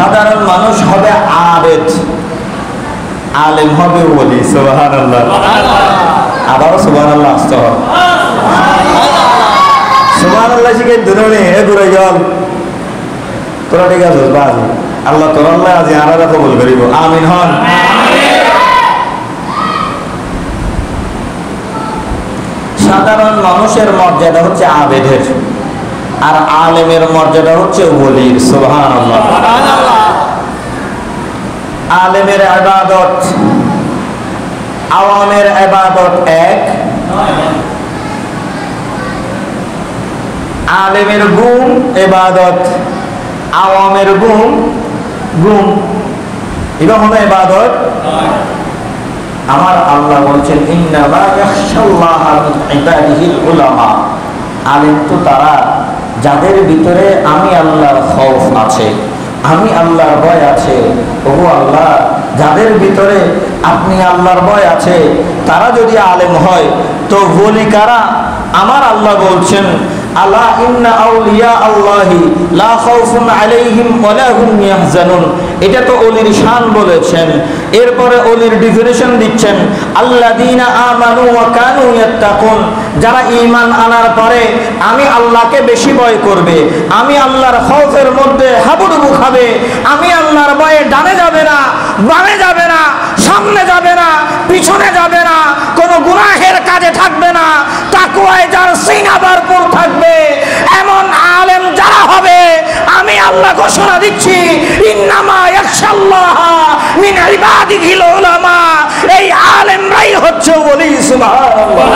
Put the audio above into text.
সাধারণ মানুষ হবে আবেদ, আলেম হবে ওলি। সুবহানাল্লাহ, আবারও সুবহানাল্লাহ আসতে হবে। সুবহানাল্লাহ শিখে দুনিয়া এ ঘুরে গেল তোরা ঠিক আছে বাজি আল্লাহ তোর আল্লাহ আজি আরাদা কবুল করিব, আমিন হন। সাধারণ মানুষের মর্যাদা হচ্ছে আবেদের, আর আলেমের মর্যাদা হচ্ছে ওলির। সুবহানাল্লাহ। আলেমের ইবাদত আওয়ামের ইবাদত এক, আলেমের গুম ইবাদত, আওয়ামের গুম গুম, এটা হলো ইবাদত। আমার আল্লাহ বলছেন ইন্নামা ইয়াখশাল্লাহা মিন ইবাদিহিল উলামা, আলেম তো তারা যাদের ভিতরে আমি আল্লাহর খৌফ আছে, আমি আল্লাহর ভয় আছে। ওগো আল্লাহ, যাদের ভিতরে আপনি আল্লাহর ভয় আছে তারা যদি আলেম হয় তো ওলি কারা? আমার আল্লাহ বলছেন আলা ইন্না আউলিয়া আল্লাহি লা খাউফুন আলাইহিম ওয়া লা হুম ইয়াহজানুন, এটা তো ওলির শান বলেছেন। এরপরে ওলির ডেফিনিশন দিচ্ছেন আল্লাযীনা আমানু ওয়া কানু ইয়াত্তাকুন, যারা ঈমান আনার পরে আমি আল্লাহকে বেশি ভয় করবে, আমি আল্লাহর খৌফের মধ্যে হাবুডুবু খাবে, আমি আল্লাহর ভয়ে ডানে যাবে না, বামে যাবে না, সামনে যাবে না, পিছনে যাবে না, কোনো গুনাহের কাজে থাকবে না, তাকওয়ায় যার সিনা ভরপুর থাকবে, এমন আলেম যারা হবে আমি আল্লাহ ঘোষণা দিচ্ছি ইন্নামা ইয়াখশাল্লাহা মিন ইবাদিহিল উলামা, এই আলেমরাই হচ্ছে ওলি। সুবহানাল্লাহ।